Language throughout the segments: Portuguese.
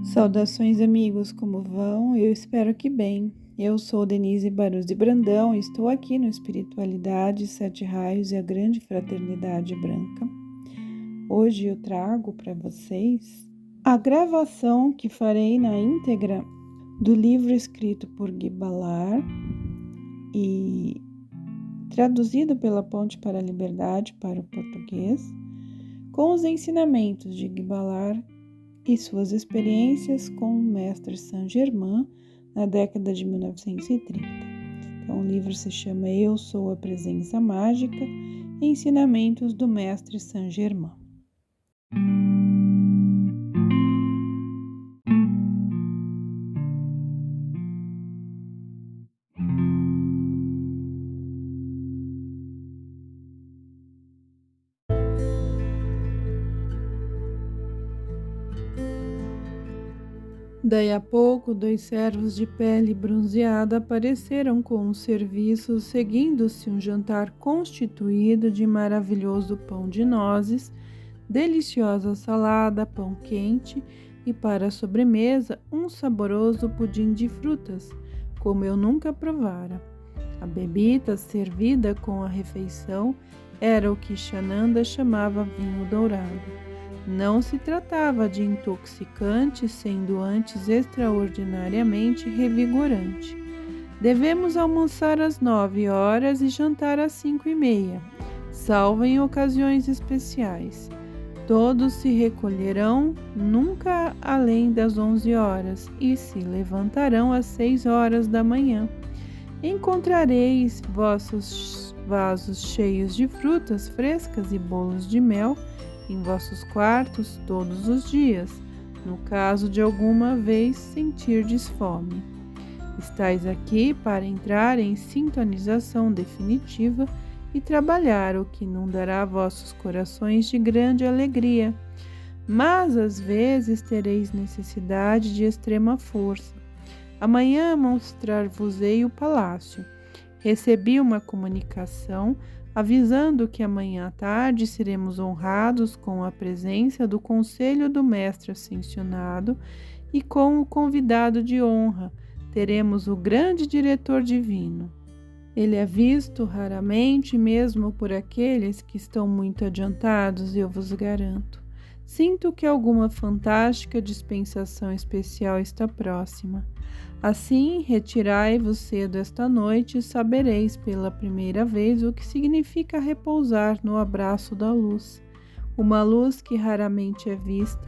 Saudações, amigos, como vão? Eu espero que bem. Eu sou Denise Barus de Brandão e estou aqui no Espiritualidade, Sete Raios e a Grande Fraternidade Branca. Hoje eu trago para vocês a gravação que farei na íntegra do livro escrito por Guy Ballard e traduzido pela Ponte para a Liberdade para o português, com os ensinamentos de Guy Ballard e suas experiências com o mestre Saint-Germain na década de 1930. Então, o livro se chama Eu Sou a Presença Mágica, Ensinamentos do Mestre Saint-Germain. Daí a pouco, 2 servos de pele bronzeada apareceram com os serviços, seguindo-se um jantar constituído de maravilhoso pão de nozes, deliciosa salada, pão quente e, para a sobremesa, um saboroso pudim de frutas, como eu nunca provara. A bebida servida com a refeição era o que Shananda chamava vinho dourado. Não se tratava de intoxicante, sendo antes extraordinariamente revigorante. Devemos almoçar às 9 horas e jantar às 5:30, salvo em ocasiões especiais. Todos se recolherão nunca além das 11 horas e se levantarão às 6 horas da manhã. Encontrareis vossos vasos cheios de frutas frescas e bolos de mel em vossos quartos todos os dias, no caso de alguma vez sentirdes fome. Estais aqui para entrar em sintonização definitiva e trabalhar o que inundará vossos corações de grande alegria, mas às vezes tereis necessidade de extrema força. Amanhã mostrar-vos-ei o palácio. Recebi uma comunicação avisando que amanhã à tarde seremos honrados com a presença do Conselho do Mestre Ascensionado e com o convidado de honra teremos o grande diretor divino. Ele é visto raramente, mesmo por aqueles que estão muito adiantados, eu vos garanto. Sinto que alguma fantástica dispensação especial está próxima. Assim, retirai-vos cedo esta noite e sabereis pela primeira vez o que significa repousar no abraço da luz, uma luz que raramente é vista.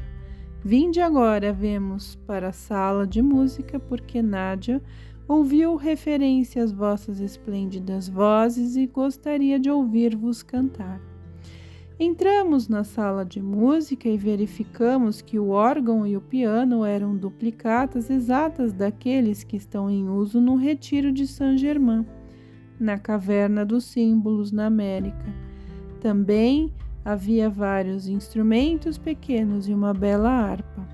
Vinde agora, vemos para a sala de música, porque Nádia ouviu referência às vossas esplêndidas vozes e gostaria de ouvir-vos cantar. Entramos na sala de música e verificamos que o órgão e o piano eram duplicatas exatas daqueles que estão em uso no retiro de Saint-Germain, na Caverna dos Símbolos, na América. Também havia vários instrumentos pequenos e uma bela harpa.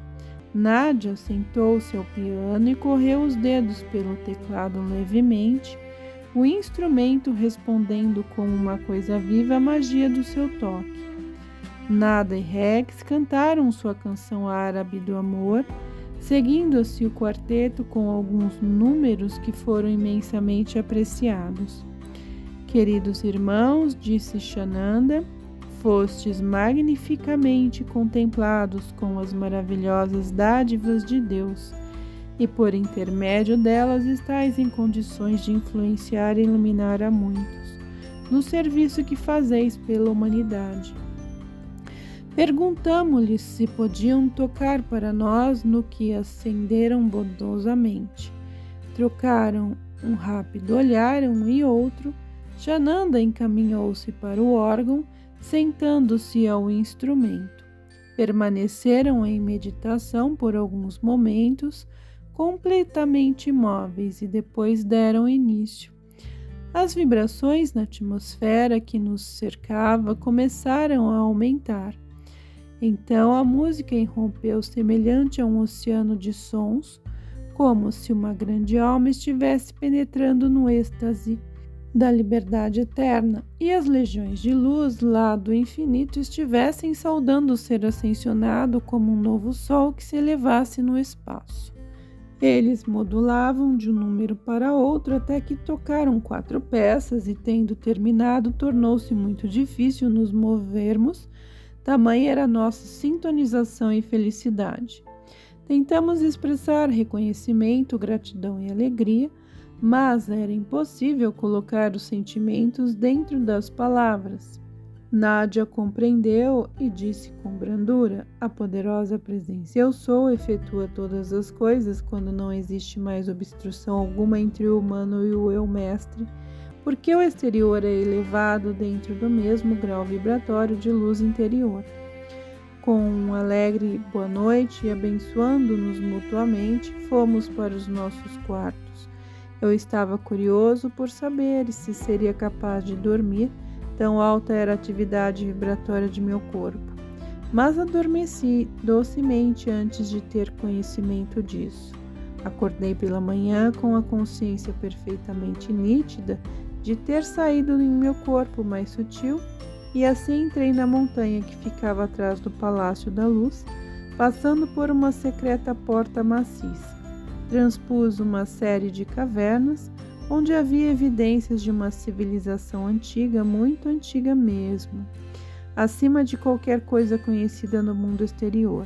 Nádia sentou-se ao piano e correu os dedos pelo teclado levemente, o instrumento respondendo como uma coisa viva à magia do seu toque. Nada e Rex cantaram sua canção árabe do amor, seguindo-se o quarteto com alguns números que foram imensamente apreciados. Queridos irmãos, disse Shananda, fostes magnificamente contemplados com as maravilhosas dádivas de Deus, e por intermédio delas estáis em condições de influenciar e iluminar a muitos, no serviço que fazeis pela humanidade. Perguntamo-lhes se podiam tocar para nós no que acenderam bondosamente. Trocaram um rápido olhar um e outro. Shananda encaminhou-se para o órgão, sentando-se ao instrumento. Permaneceram em meditação por alguns momentos, completamente imóveis, e depois deram início. As vibrações na atmosfera que nos cercava começaram a aumentar. Então a música irrompeu semelhante a um oceano de sons, como se uma grande alma estivesse penetrando no êxtase. da liberdade eterna, e as legiões de luz lá do infinito estivessem saudando o ser ascensionado como um novo sol que se elevasse no espaço. Eles modulavam de um número para outro até que tocaram 4 peças e, tendo terminado, tornou-se muito difícil nos movermos, tamanha era nossa sintonização e felicidade. Tentamos expressar reconhecimento, gratidão e alegria, mas era impossível colocar os sentimentos dentro das palavras. Nádia compreendeu e disse com brandura: a poderosa presença Eu Sou efetua todas as coisas quando não existe mais obstrução alguma entre o humano e o Eu Mestre, porque o exterior é elevado dentro do mesmo grau vibratório de luz interior. Com um alegre boa noite e abençoando-nos mutuamente, fomos para os nossos quartos. Eu estava curioso por saber se seria capaz de dormir, tão alta era a atividade vibratória de meu corpo. Mas adormeci docemente antes de ter conhecimento disso. Acordei pela manhã com a consciência perfeitamente nítida de ter saído em meu corpo mais sutil, e assim entrei na montanha que ficava atrás do Palácio da Luz, passando por uma secreta porta maciça. Transpus uma série de cavernas, onde havia evidências de uma civilização antiga, muito antiga mesmo, acima de qualquer coisa conhecida no mundo exterior.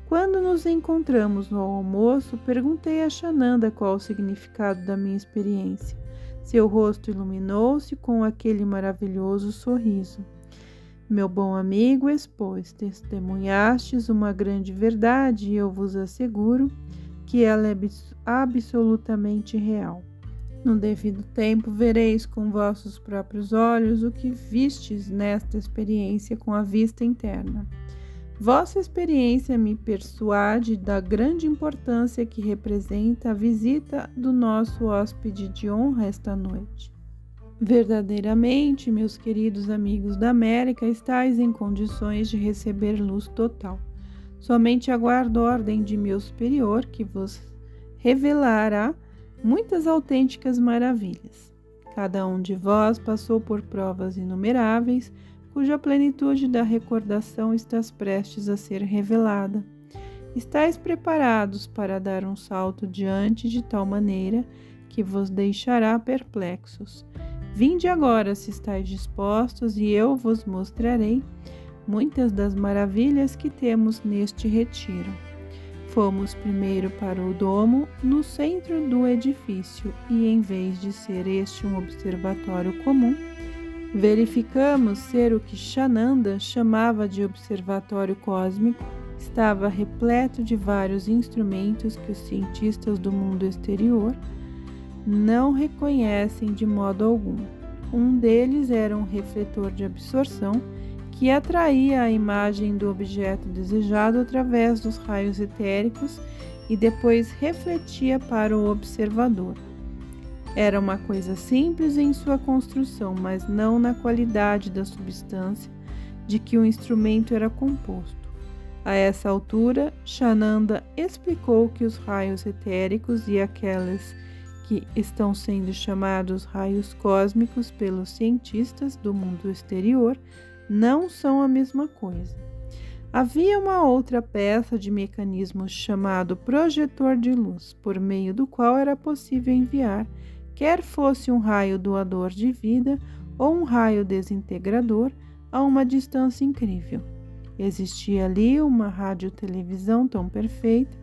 Quando nos encontramos no almoço, perguntei a Sananda qual o significado da minha experiência. Seu rosto iluminou-se com aquele maravilhoso sorriso. Meu bom amigo expôs, testemunhastes uma grande verdade e eu vos asseguro que ela é absolutamente real. No devido tempo, vereis com vossos próprios olhos o que vistes nesta experiência com a vista interna. Vossa experiência me persuade da grande importância que representa a visita do nosso hóspede de honra esta noite. Verdadeiramente, meus queridos amigos da América, estáis em condições de receber luz total. Somente aguardo ordem de meu superior, que vos revelará muitas autênticas maravilhas. Cada um de vós passou por provas inumeráveis, cuja plenitude da recordação está prestes a ser revelada. Estais preparados para dar um salto diante de tal maneira que vos deixará perplexos. Vinde agora, se estáis dispostos, e eu vos mostrarei muitas das maravilhas que temos neste retiro. Fomos primeiro para o domo, no centro do edifício, e em vez de ser este um observatório comum, verificamos ser o que Sananda chamava de observatório cósmico. Estava repleto de vários instrumentos que os cientistas do mundo exterior não reconhecem de modo algum. Um deles era um refletor de absorção que atraía a imagem do objeto desejado através dos raios etéricos e depois refletia para o observador. Era uma coisa simples em sua construção, mas não na qualidade da substância de que o instrumento era composto. A essa altura, Sananda explicou que os raios etéricos e aqueles que estão sendo chamados raios cósmicos pelos cientistas do mundo exterior não são a mesma coisa. Havia uma outra peça de mecanismo chamado projetor de luz, por meio do qual era possível enviar, quer fosse um raio doador de vida ou um raio desintegrador, a uma distância incrível. Existia ali uma radiotelevisão tão perfeita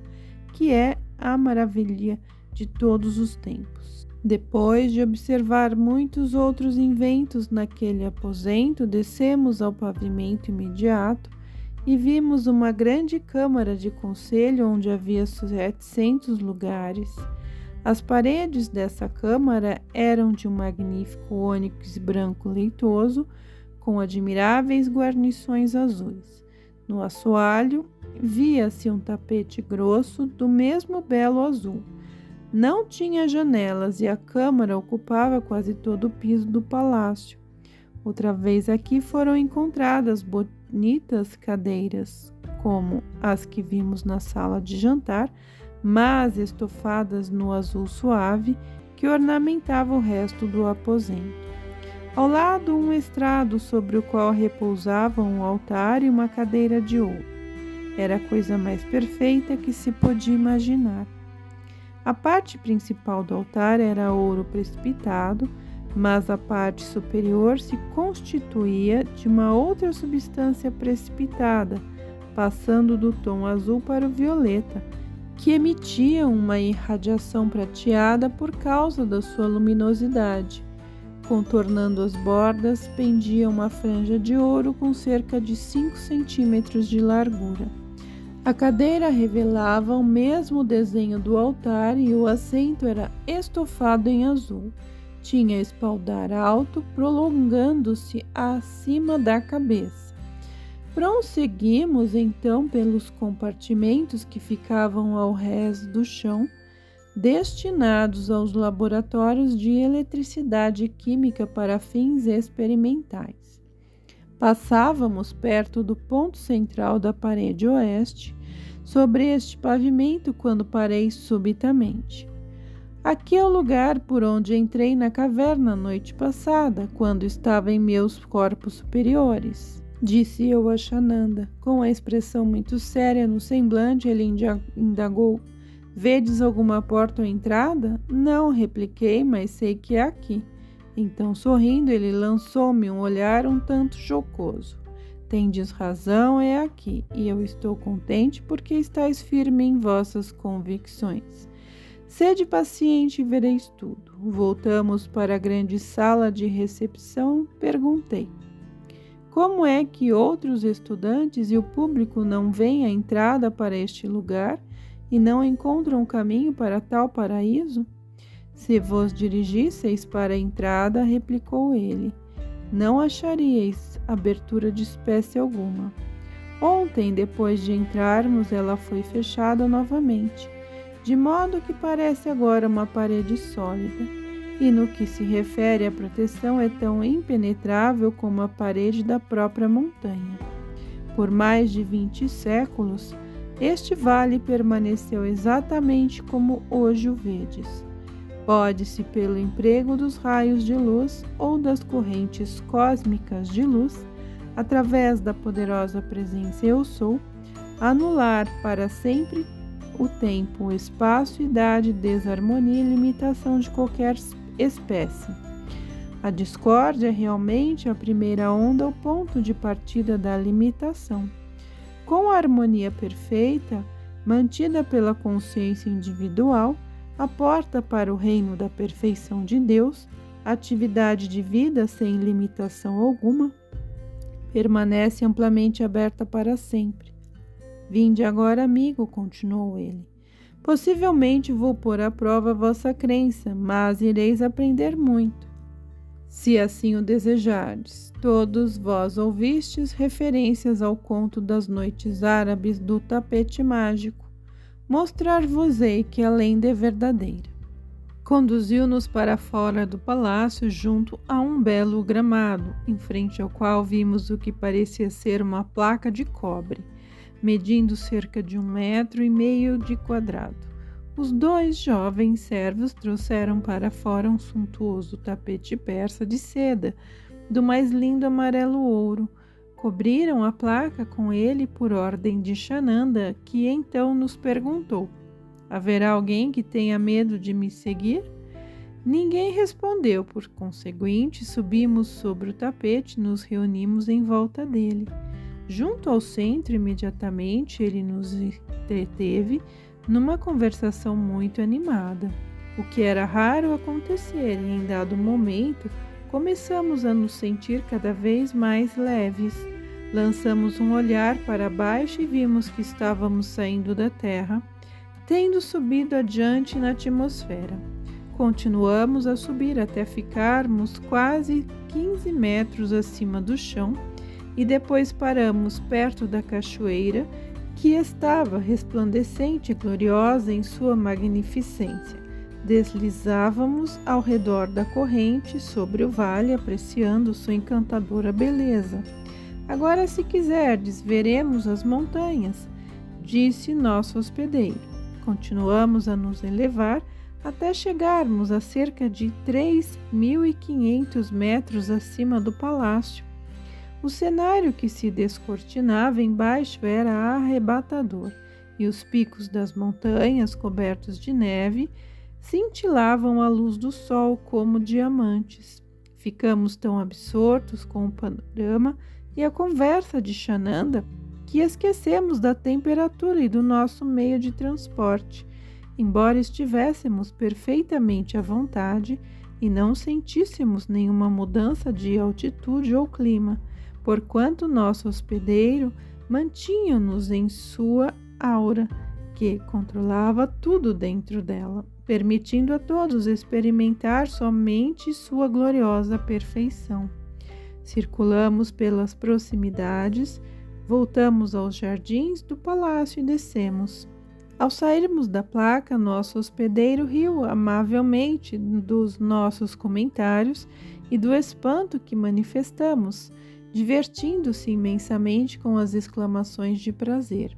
que é a maravilha de todos os tempos. Depois de observar muitos outros inventos naquele aposento, descemos ao pavimento imediato e vimos uma grande câmara de conselho onde havia 700 lugares. As paredes dessa câmara eram de um magnífico ônix branco leitoso, com admiráveis guarnições azuis. No assoalho, via-se um tapete grosso do mesmo belo azul. Não tinha janelas e a câmara ocupava quase todo o piso do palácio. Outra vez aqui foram encontradas bonitas cadeiras, como as que vimos na sala de jantar, mas estofadas no azul suave, que ornamentava o resto do aposento. Ao lado, um estrado sobre o qual repousavam um altar e uma cadeira de ouro. Era a coisa mais perfeita que se podia imaginar. A parte principal do altar era ouro precipitado, mas a parte superior se constituía de uma outra substância precipitada, passando do tom azul para o violeta, que emitia uma irradiação prateada por causa da sua luminosidade. Contornando as bordas, pendia uma franja de ouro com cerca de 5 centímetros de largura. A cadeira revelava o mesmo desenho do altar e o assento era estofado em azul. Tinha espaldar alto, prolongando-se acima da cabeça. Prosseguimos então pelos compartimentos que ficavam ao rés do chão, destinados aos laboratórios de eletricidade e química para fins experimentais. Passávamos perto do ponto central da parede oeste, sobre este pavimento, quando parei subitamente. Aqui é o lugar por onde entrei na caverna a noite passada, quando estava em meus corpos superiores, disse eu a Sananda. Com a expressão muito séria no semblante, ele indagou: vedes alguma porta ou entrada? Não, repliquei, mas sei que é aqui. Então, sorrindo, ele lançou-me um olhar um tanto jocoso. Tendes razão, é aqui, e eu estou contente porque estáis firme em vossas convicções. Sede paciente e vereis tudo. Voltamos para a grande sala de recepção. Perguntei: como é que outros estudantes e o público não veem a entrada para este lugar e não encontram caminho para tal paraíso? Se vos dirigisseis para a entrada, replicou ele, não acharíeis abertura de espécie alguma. Ontem, depois de entrarmos, ela foi fechada novamente, de modo que parece agora uma parede sólida, e no que se refere à proteção é tão impenetrável como a parede da própria montanha. Por mais de 20 séculos, este vale permaneceu exatamente como hoje o vedes. Pode-se, pelo emprego dos raios de luz ou das correntes cósmicas de luz, através da poderosa presença Eu Sou, anular para sempre o tempo, o espaço, idade, desarmonia e limitação de qualquer espécie. A discórdia é realmente a primeira onda, o ponto de partida da limitação. Com a harmonia perfeita, mantida pela consciência individual, a porta para o reino da perfeição de Deus, atividade de vida sem limitação alguma, permanece amplamente aberta para sempre. Vinde agora, amigo, continuou ele. Possivelmente vou pôr à prova vossa crença, mas ireis aprender muito, se assim o desejardes. Todos vós ouvistes referências ao conto das noites árabes do tapete mágico. Mostrar-vos-ei que a lenda é verdadeira. Conduziu-nos para fora do palácio, junto a um belo gramado, em frente ao qual vimos o que parecia ser uma placa de cobre, medindo cerca de 1,5 metros de quadrado. Os 2 jovens servos trouxeram para fora um suntuoso tapete persa de seda, do mais lindo amarelo ouro. Cobriram a placa com ele por ordem de Sananda, que então nos perguntou: haverá alguém que tenha medo de me seguir? Ninguém respondeu, por conseguinte, subimos sobre o tapete e nos reunimos em volta dele. Junto ao centro, imediatamente, ele nos entreteve numa conversação muito animada, o que era raro acontecer, e em dado momento começamos a nos sentir cada vez mais leves. Lançamos um olhar para baixo e vimos que estávamos saindo da terra, tendo subido adiante na atmosfera. Continuamos a subir até ficarmos quase 15 metros acima do chão e depois paramos perto da cachoeira, que estava resplandecente e gloriosa em sua magnificência. Deslizávamos ao redor da corrente sobre o vale, apreciando sua encantadora beleza. Agora, se quiserdes, veremos as montanhas, disse nosso hospedeiro. Continuamos a nos elevar até chegarmos a cerca de 3.500 metros acima do palácio. O cenário que se descortinava embaixo era arrebatador, e os picos das montanhas, cobertos de neve, cintilavam à luz do sol como diamantes. Ficamos tão absortos com o panorama e a conversa de Sananda que esquecemos da temperatura e do nosso meio de transporte, embora estivéssemos perfeitamente à vontade e não sentíssemos nenhuma mudança de altitude ou clima, porquanto nosso hospedeiro mantinha-nos em sua aura, que controlava tudo dentro dela, permitindo a todos experimentar somente sua gloriosa perfeição. Circulamos pelas proximidades, voltamos aos jardins do palácio e descemos. Ao sairmos da placa, nosso hospedeiro riu amavelmente dos nossos comentários e do espanto que manifestamos, divertindo-se imensamente com as exclamações de prazer.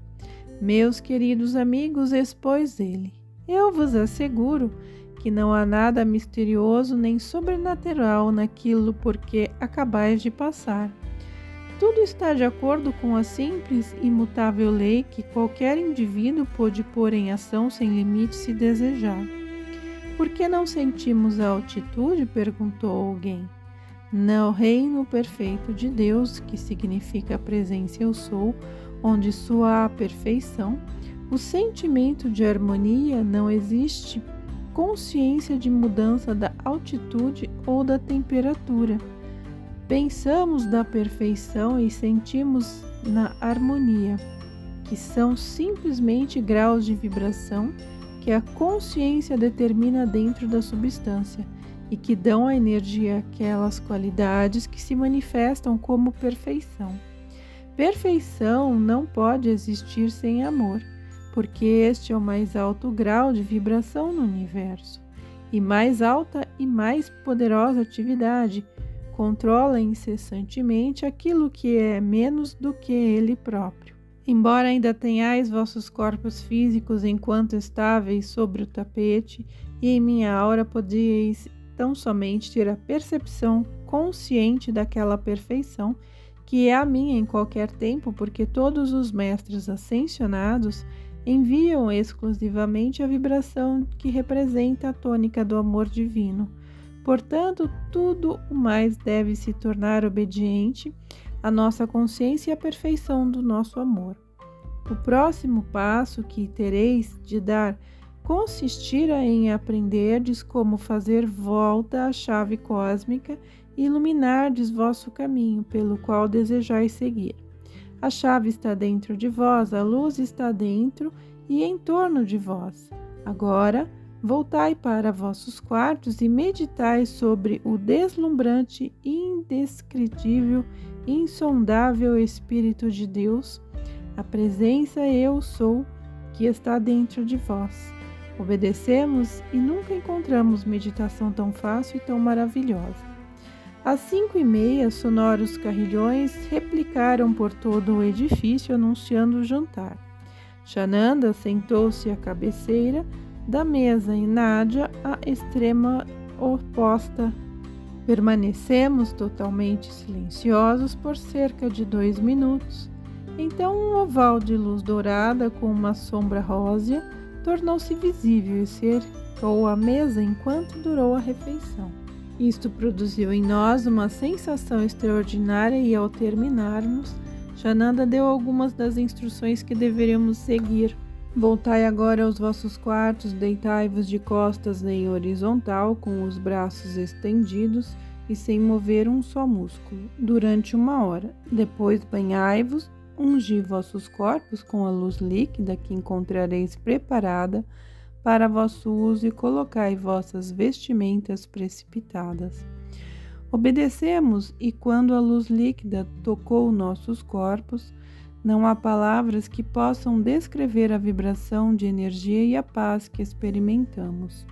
Meus queridos amigos, expôs ele, eu vos asseguro que não há nada misterioso nem sobrenatural naquilo por que acabais de passar. Tudo está de acordo com a simples e imutável lei que qualquer indivíduo pode pôr em ação sem limite se desejar. Por que não sentimos a altitude? Perguntou alguém. No reino perfeito de Deus, que significa a presença eu sou, onde sua perfeição, o sentimento de harmonia, não existe consciência de mudança da altitude ou da temperatura. Pensamos da perfeição e sentimos na harmonia, que são simplesmente graus de vibração que a consciência determina dentro da substância e que dão à energia aquelas qualidades que se manifestam como perfeição. Perfeição não pode existir sem amor, porque este é o mais alto grau de vibração no universo, e mais alta e mais poderosa atividade controla incessantemente aquilo que é menos do que ele próprio. Embora ainda tenhais vossos corpos físicos enquanto estáveis sobre o tapete, e em minha aura podeis tão somente ter a percepção consciente daquela perfeição, que é a minha em qualquer tempo, porque todos os mestres ascensionados enviam exclusivamente a vibração que representa a tônica do amor divino. Portanto, tudo o mais deve se tornar obediente à nossa consciência e à perfeição do nosso amor. O próximo passo que tereis de dar consistirá em aprenderdes como fazer volta à chave cósmica e iluminardes vosso caminho, pelo qual desejais seguir. A chave está dentro de vós, a luz está dentro e em torno de vós. Agora, voltai para vossos quartos e meditai sobre o deslumbrante, indescritível, insondável Espírito de Deus, a presença Eu Sou, que está dentro de vós. Obedecemos e nunca encontramos meditação tão fácil e tão maravilhosa. Às 5:30, sonoros carrilhões replicaram por todo o edifício anunciando o jantar. Sananda sentou-se à cabeceira da mesa e Nádia à extrema oposta. Permanecemos totalmente silenciosos por cerca de 2 minutos. Então um oval de luz dourada com uma sombra rósea tornou-se visível e cercou a mesa enquanto durou a refeição. Isto produziu em nós uma sensação extraordinária e ao terminarmos, Sananda deu algumas das instruções que deveríamos seguir. Voltai agora aos vossos quartos, deitai-vos de costas em horizontal, com os braços estendidos e sem mover um só músculo, durante 1 hora. Depois banhai-vos, ungi vossos corpos com a luz líquida que encontrareis preparada para vosso uso e colocai vossas vestimentas precipitadas. Obedecemos e quando a luz líquida tocou nossos corpos, não há palavras que possam descrever a vibração de energia e a paz que experimentamos.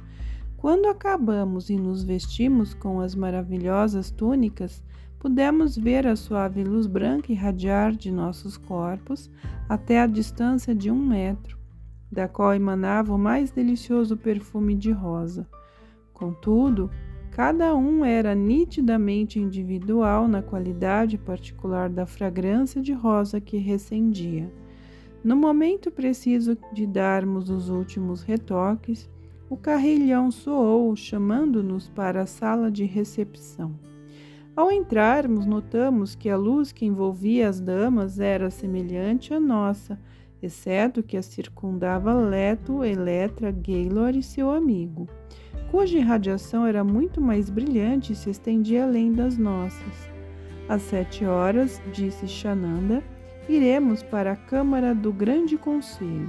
Quando acabamos e nos vestimos com as maravilhosas túnicas, pudemos ver a suave luz branca irradiar de nossos corpos até a distância de 1 metro. da qual emanava o mais delicioso perfume de rosa. Contudo, cada um era nitidamente individual na qualidade particular da fragrância de rosa que recendia. No momento preciso de darmos os últimos retoques, o carrilhão soou, chamando-nos para a sala de recepção. Ao entrarmos, notamos que a luz que envolvia as damas era semelhante à nossa, exceto que a circundava Leto, Eletra, Gaylor e seu amigo, cuja irradiação era muito mais brilhante e se estendia além das nossas. Às 7 horas, disse Sananda, iremos para a Câmara do Grande Conselho.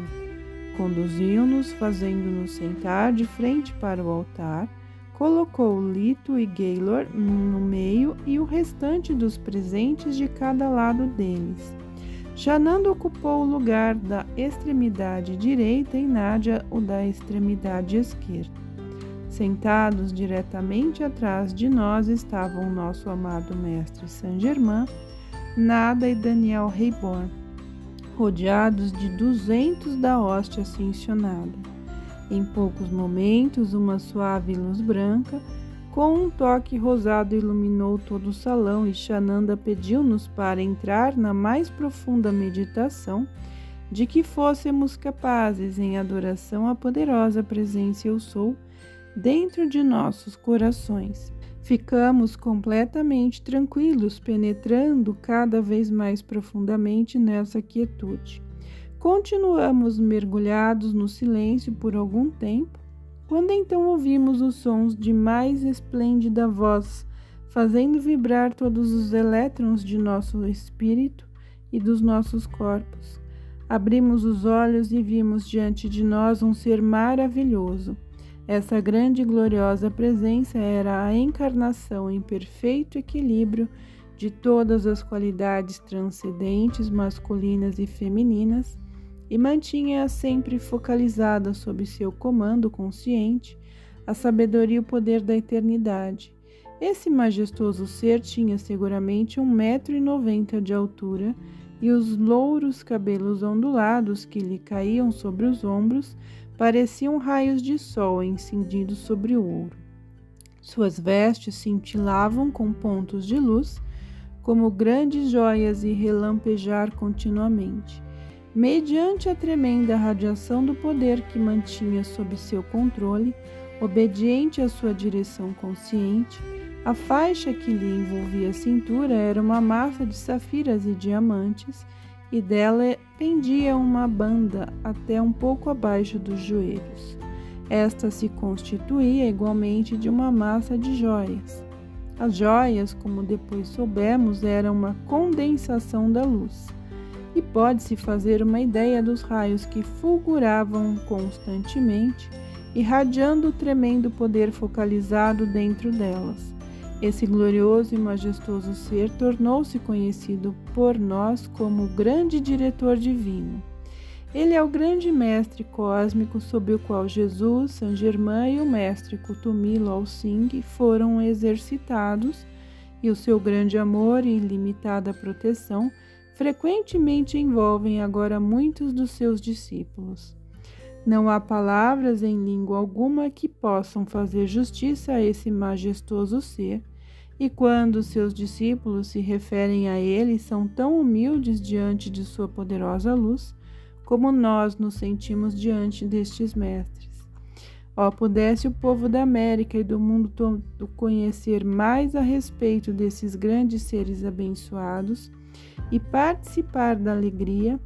Conduziu-nos, fazendo-nos sentar de frente para o altar, colocou Lito e Gaylor no meio e o restante dos presentes de cada lado deles. Sananda ocupou o lugar da extremidade direita e Nádia o da extremidade esquerda. Sentados diretamente atrás de nós estavam nosso amado mestre Saint-Germain, Nada e Daniel Reborn, rodeados de 200 da hoste ascensionada. Em poucos momentos, uma suave luz branca, com um toque rosado, iluminou todo o salão e Sananda pediu-nos para entrar na mais profunda meditação de que fôssemos capazes em adoração à poderosa presença Eu Sou dentro de nossos corações. Ficamos completamente tranquilos, penetrando cada vez mais profundamente nessa quietude. Continuamos mergulhados no silêncio por algum tempo, quando então ouvimos os sons de mais esplêndida voz, fazendo vibrar todos os elétrons de nosso espírito e dos nossos corpos. Abrimos os olhos e vimos diante de nós um ser maravilhoso. Essa grande e gloriosa presença era a encarnação em perfeito equilíbrio de todas as qualidades transcendentes, masculinas e femininas, e mantinha-a sempre focalizada sob seu comando consciente, a sabedoria e o poder da eternidade. Esse majestoso ser tinha seguramente 1,90 m de altura, e os louros cabelos ondulados que lhe caíam sobre os ombros pareciam raios de sol incendidos sobre o ouro. Suas vestes cintilavam com pontos de luz, como grandes joias, e relampejar continuamente. Mediante a tremenda radiação do poder que mantinha sob seu controle, obediente à sua direção consciente, a faixa que lhe envolvia a cintura era uma massa de safiras e diamantes, e dela pendia uma banda até um pouco abaixo dos joelhos. Esta se constituía igualmente de uma massa de joias. As joias, como depois soubemos, eram uma condensação da luz, e pode-se fazer uma ideia dos raios que fulguravam constantemente, irradiando o tremendo poder focalizado dentro delas. Esse glorioso e majestoso ser tornou-se conhecido por nós como o grande diretor divino. Ele é o grande mestre cósmico sob o qual Jesus, Saint-Germain e o mestre Kutumi Lal Singh foram exercitados, e o seu grande amor e ilimitada proteção frequentemente envolvem agora muitos dos seus discípulos. Não há palavras em língua alguma que possam fazer justiça a esse majestoso ser, e quando seus discípulos se referem a ele, são tão humildes diante de sua poderosa luz, como nós nos sentimos diante destes mestres. Ó, pudesse o povo da América e do mundo todo conhecer mais a respeito desses grandes seres abençoados e participar da alegria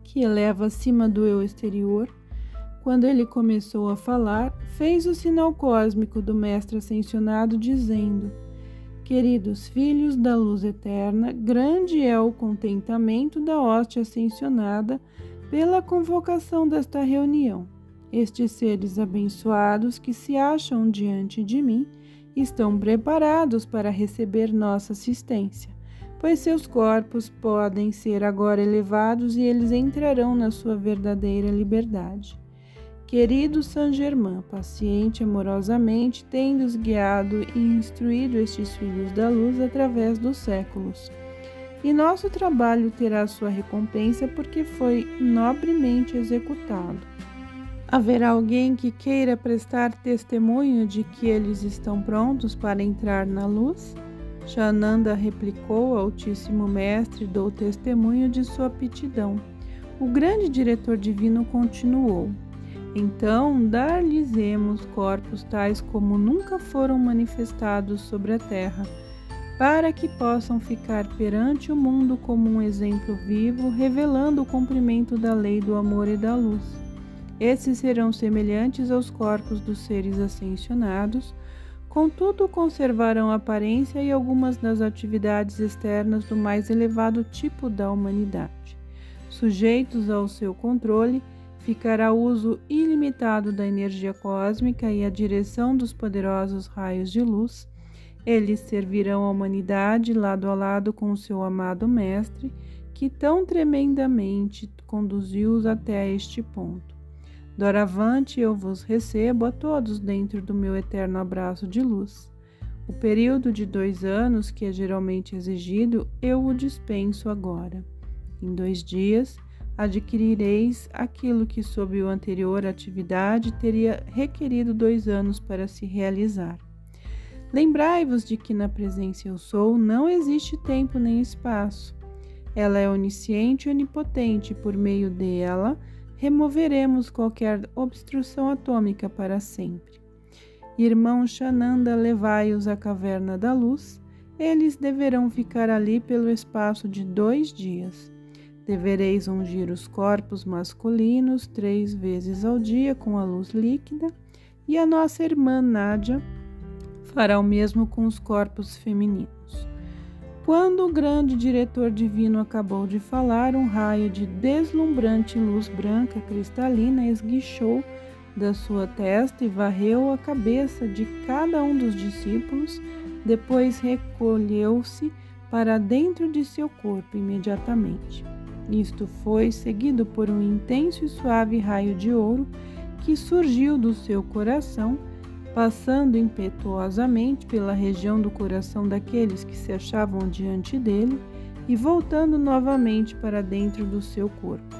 que eleva acima do eu exterior. Quando ele começou a falar, fez o sinal cósmico do Mestre Ascensionado, dizendo: queridos filhos da luz eterna, grande é o contentamento da hoste ascensionada pela convocação desta reunião. Estes seres abençoados que se acham diante de mim estão preparados para receber nossa assistência, pois seus corpos podem ser agora elevados e eles entrarão na sua verdadeira liberdade. Querido Saint-Germain, paciente e amorosamente, tendes guiado e instruído estes filhos da luz através dos séculos. e nosso trabalho terá sua recompensa porque foi nobremente executado. Haverá alguém que queira prestar testemunho de que eles estão prontos para entrar na luz? Sananda replicou: o Altíssimo Mestre dou testemunho de sua aptidão. O grande diretor divino continuou: então dar-lhes-emos corpos tais como nunca foram manifestados sobre a terra, para que possam ficar perante o mundo como um exemplo vivo, revelando o cumprimento da lei do amor e da luz. Esses serão semelhantes aos corpos dos seres ascensionados, contudo conservarão a aparência e algumas das atividades externas do mais elevado tipo da humanidade. Sujeitos ao seu controle, ficará o uso ilimitado da energia cósmica e a direção dos poderosos raios de luz. Eles servirão à humanidade lado a lado com o seu amado Mestre, que tão tremendamente conduziu-os até este ponto. Doravante eu vos recebo a todos dentro do meu eterno abraço de luz. O período de 2 anos, que é geralmente exigido, eu o dispenso agora. Em 2 dias, adquirireis aquilo que sob a anterior atividade teria requerido 2 anos para se realizar. Lembrai-vos de que na presença eu sou não existe tempo nem espaço. Ela é onisciente e onipotente, por meio dela removeremos qualquer obstrução atômica para sempre. Irmão Sananda, levai-os à caverna da luz. Eles deverão ficar ali pelo espaço de 2 dias. Devereis ungir os corpos masculinos 3 vezes ao dia com a luz líquida, e a nossa irmã Nádia fará o mesmo com os corpos femininos. Quando o grande diretor divino acabou de falar, um raio de deslumbrante luz branca cristalina esguichou da sua testa e varreu a cabeça de cada um dos discípulos, depois recolheu-se para dentro de seu corpo imediatamente. Isto foi seguido por um intenso e suave raio de ouro que surgiu do seu coração, passando impetuosamente pela região do coração daqueles que se achavam diante dele e voltando novamente para dentro do seu corpo.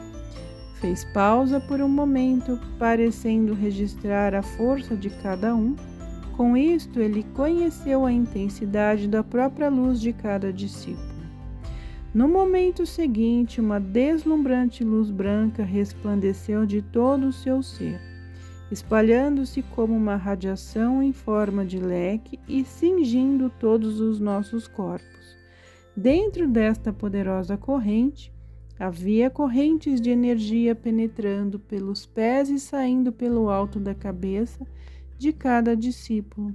Fez pausa por um momento, parecendo registrar a força de cada um. Com isto, ele conheceu a intensidade da própria luz de cada discípulo. No momento seguinte, uma deslumbrante luz branca resplandeceu de todo o seu ser, espalhando-se como uma radiação em forma de leque e cingindo todos os nossos corpos. Dentro desta poderosa corrente, havia correntes de energia penetrando pelos pés e saindo pelo alto da cabeça de cada discípulo.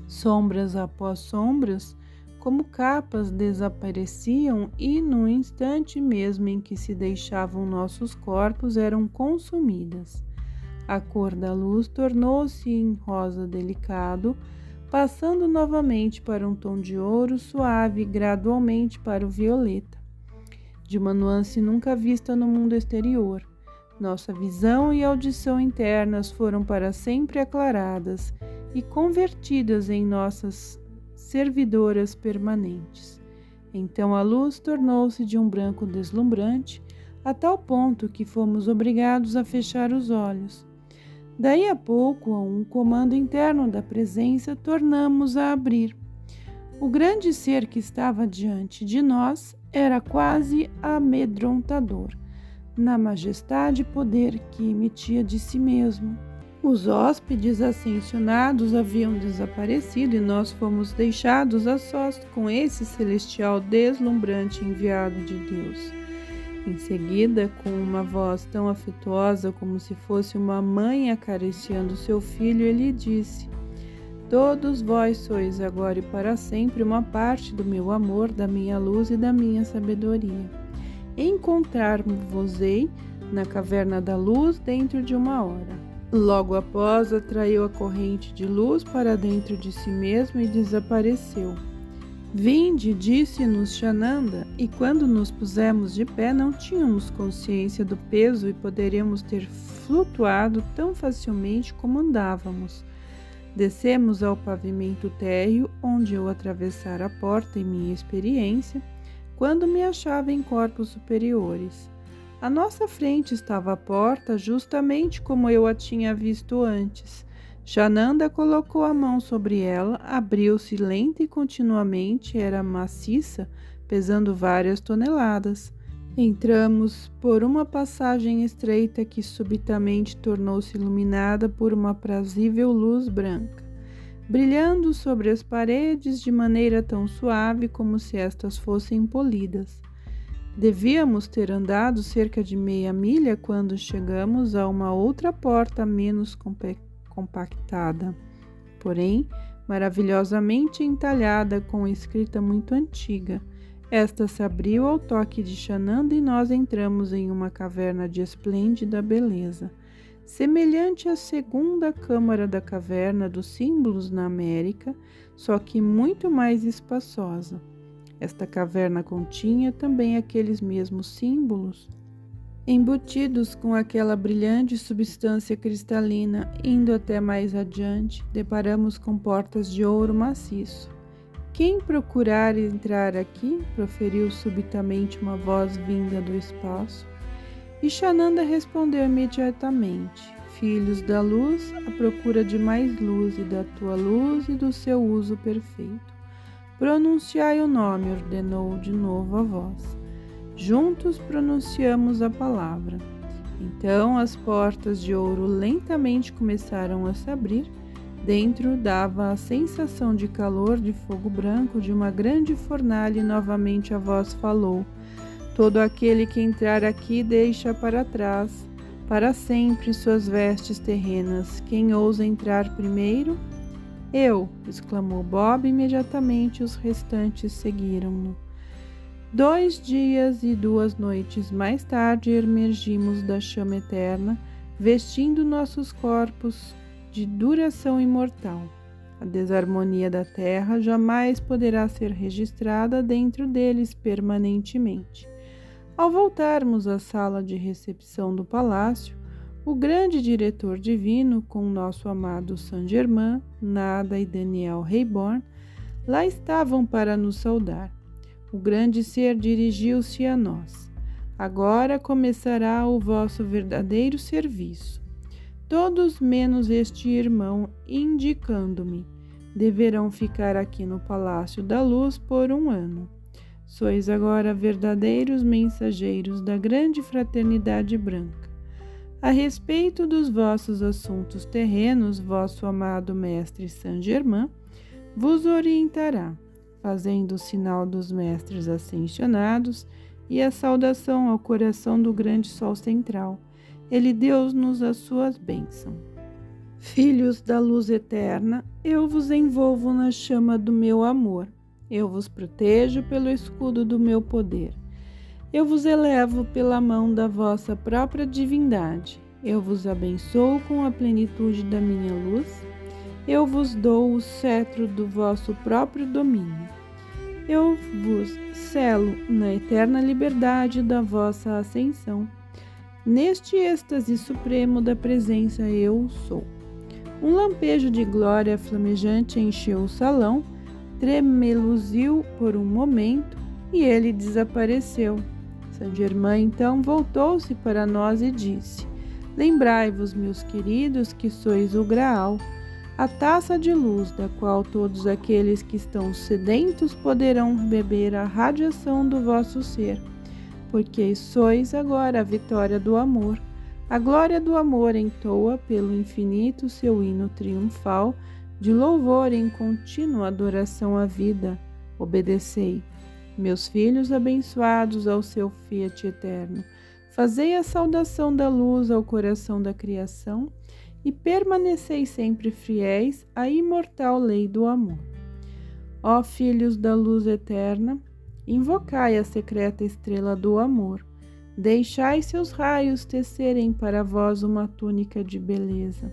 Sombras após sombras, como capas, desapareciam e, no instante mesmo em que se deixavam nossos corpos, eram consumidas. A cor da luz tornou-se em rosa delicado, passando novamente para um tom de ouro suave e gradualmente para o violeta, de uma nuance nunca vista no mundo exterior. Nossa visão e audição internas foram para sempre aclaradas e convertidas em nossas servidoras permanentes. Então a luz tornou-se de um branco deslumbrante, a tal ponto que fomos obrigados a fechar os olhos. Daí a pouco, a um comando interno da presença, tornamos a abrir. O grande ser que estava diante de nós era quase amedrontador, na majestade e poder que emitia de si mesmo. Os hóspedes ascensionados haviam desaparecido e nós fomos deixados a sós com esse celestial deslumbrante enviado de Deus. Em seguida, com uma voz tão afetuosa como se fosse uma mãe acariciando seu filho, ele disse: todos vós sois agora e para sempre uma parte do meu amor, da minha luz e da minha sabedoria. Encontrar-vos-ei na caverna da luz dentro de 1 hora. Logo após, atraiu a corrente de luz para dentro de si mesmo e desapareceu. Vinde, disse-nos Sananda, e quando nos pusemos de pé não tínhamos consciência do peso e poderíamos ter flutuado tão facilmente como andávamos. Descemos ao pavimento térreo, onde eu atravessara a porta em minha experiência. quando me achava em corpos superiores. À nossa frente estava a porta, justamente como eu a tinha visto antes. Sananda colocou a mão sobre ela, abriu-se lenta e continuamente, era maciça, pesando várias toneladas. Entramos por uma passagem estreita que subitamente tornou-se iluminada por uma aprazível luz branca, brilhando sobre as paredes de maneira tão suave como se estas fossem polidas. Devíamos ter andado cerca de meia milha quando chegamos a uma outra porta menos compactada, porém maravilhosamente entalhada com escrita muito antiga. Esta se abriu ao toque de Sananda e nós entramos em uma caverna de esplêndida beleza, semelhante à segunda câmara da caverna dos símbolos na América, só que muito mais espaçosa. Esta caverna continha também aqueles mesmos símbolos, embutidos com aquela brilhante substância cristalina. Indo até mais adiante, deparamos com portas de ouro maciço. Quem procurar entrar aqui? Proferiu subitamente uma voz vinda do espaço. E Sananda respondeu imediatamente: Filhos da luz, à procura de mais luz e da tua luz e do seu uso perfeito. Pronunciai o nome, ordenou de novo a voz. Juntos pronunciamos a palavra. Então as portas de ouro lentamente começaram a se abrir. Dentro dava a sensação de calor de fogo branco de uma grande fornalha e novamente a voz falou: Todo aquele que entrar aqui deixa para trás, para sempre, suas vestes terrenas. Quem ousa entrar primeiro? Eu! Exclamou Bob. Imediatamente os restantes seguiram-no. 2 dias e 2 noites mais tarde emergimos da chama eterna, vestindo nossos corpos de duração imortal. A desarmonia da terra jamais poderá ser registrada dentro deles permanentemente. Ao voltarmos à sala de recepção do palácio, o grande diretor divino, com nosso amado Saint-Germain, Nada e Daniel Rayborn, lá estavam para nos saudar. O grande ser dirigiu-se a nós. Agora começará o vosso verdadeiro serviço. Todos menos este irmão, indicando-me, deverão ficar aqui no Palácio da Luz por 1 ano. Sois agora verdadeiros mensageiros da grande fraternidade branca. A respeito dos vossos assuntos terrenos, vosso amado mestre Saint-Germain vos orientará, fazendo o sinal dos mestres ascensionados e a saudação ao coração do grande sol central. Ele deu-nos as suas bênçãos. Filhos da luz eterna, eu vos envolvo na chama do meu amor. Eu vos protejo pelo escudo do meu poder. Eu vos elevo pela mão da vossa própria divindade. Eu vos abençoo com a plenitude da minha luz. Eu vos dou o cetro do vosso próprio domínio. Eu vos selo na eterna liberdade da vossa ascensão. Neste êxtase supremo da presença eu sou. Um lampejo de glória flamejante encheu o salão, tremeluziu por um momento e ele desapareceu. Saint-Germain então voltou-se para nós e disse: Lembrai-vos, meus queridos, que sois o Graal, a taça de luz da qual todos aqueles que estão sedentos poderão beber a radiação do vosso ser, porque sois agora a vitória do amor. A glória do amor entoa pelo infinito seu hino triunfal de louvor em contínua adoração à vida. Obedecei, meus filhos abençoados, ao seu fiat eterno. Fazei a saudação da luz ao coração da criação e permanecei sempre fiéis à imortal lei do amor. Ó filhos da luz eterna, invocai a secreta estrela do amor. Deixai seus raios tecerem para vós uma túnica de beleza,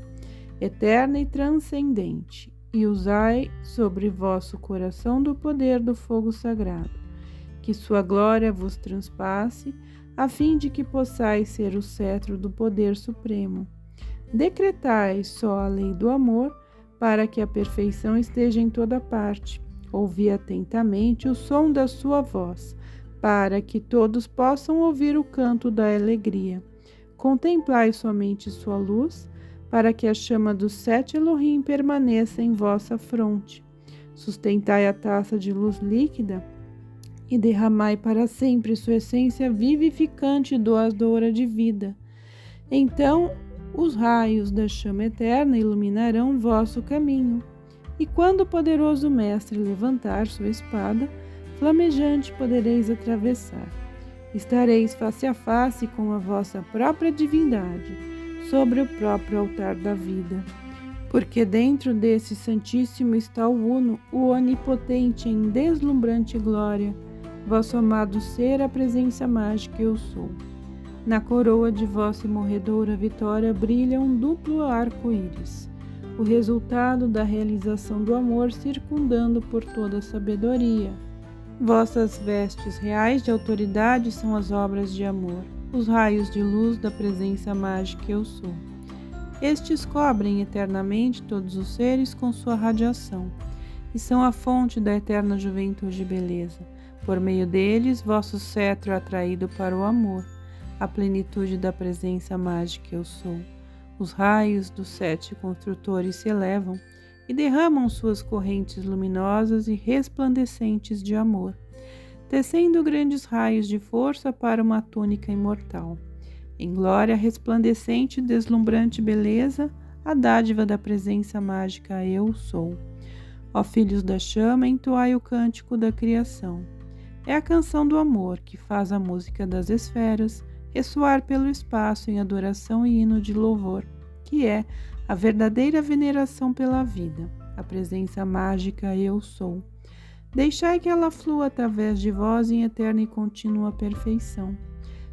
eterna e transcendente, e usai sobre vosso coração do poder do fogo sagrado, que sua glória vos transpasse, a fim de que possais ser o cetro do poder supremo. Decretai só a lei do amor, para que a perfeição esteja em toda parte. Ouvi atentamente o som da sua voz, para que todos possam ouvir o canto da alegria. Contemplai somente sua luz, para que a chama dos 7 Elohim permaneça em vossa fronte. Sustentai a taça de luz líquida e derramai para sempre sua essência vivificante e doadora de vida. Então, os raios da chama eterna iluminarão vosso caminho. E quando o poderoso mestre levantar sua espada, flamejante podereis atravessar. Estareis face a face com a vossa própria divindade, sobre o próprio altar da vida. Porque dentro desse Santíssimo está o Uno, o Onipotente em deslumbrante glória, vosso amado ser, a presença mágica eu sou. Na coroa de vossa imorredora vitória brilha um duplo arco-íris, o resultado da realização do amor circundando por toda a sabedoria. Vossas vestes reais de autoridade são as obras de amor, os raios de luz da presença mágica eu sou. Estes cobrem eternamente todos os seres com sua radiação, e são a fonte da eterna juventude e beleza. Por meio deles, vosso cetro é atraído para o amor, a plenitude da presença mágica eu sou. Os raios dos 7 construtores se elevam e derramam suas correntes luminosas e resplandecentes de amor, tecendo grandes raios de força para uma túnica imortal. Em glória resplandecente e deslumbrante beleza, a dádiva da presença mágica eu sou. Ó filhos da chama, entoai o cântico da criação. É a canção do amor que faz a música das esferas ressoar pelo espaço em adoração e hino de louvor, que é a verdadeira veneração pela vida, a presença mágica eu sou. Deixai que ela flua através de vós em eterna e contínua perfeição.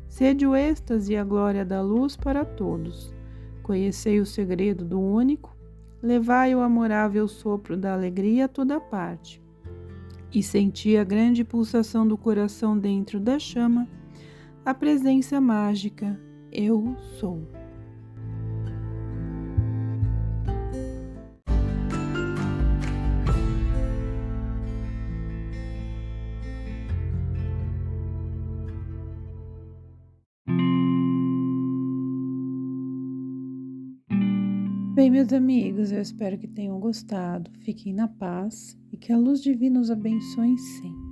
Sede o êxtase e a glória da luz para todos. Conhecei o segredo do único, levai o amorável sopro da alegria a toda parte. E senti a grande pulsação do coração dentro da chama, a presença mágica eu sou. Bem, meus amigos, eu espero que tenham gostado. Fiquem na paz e que a luz divina os abençoe sempre.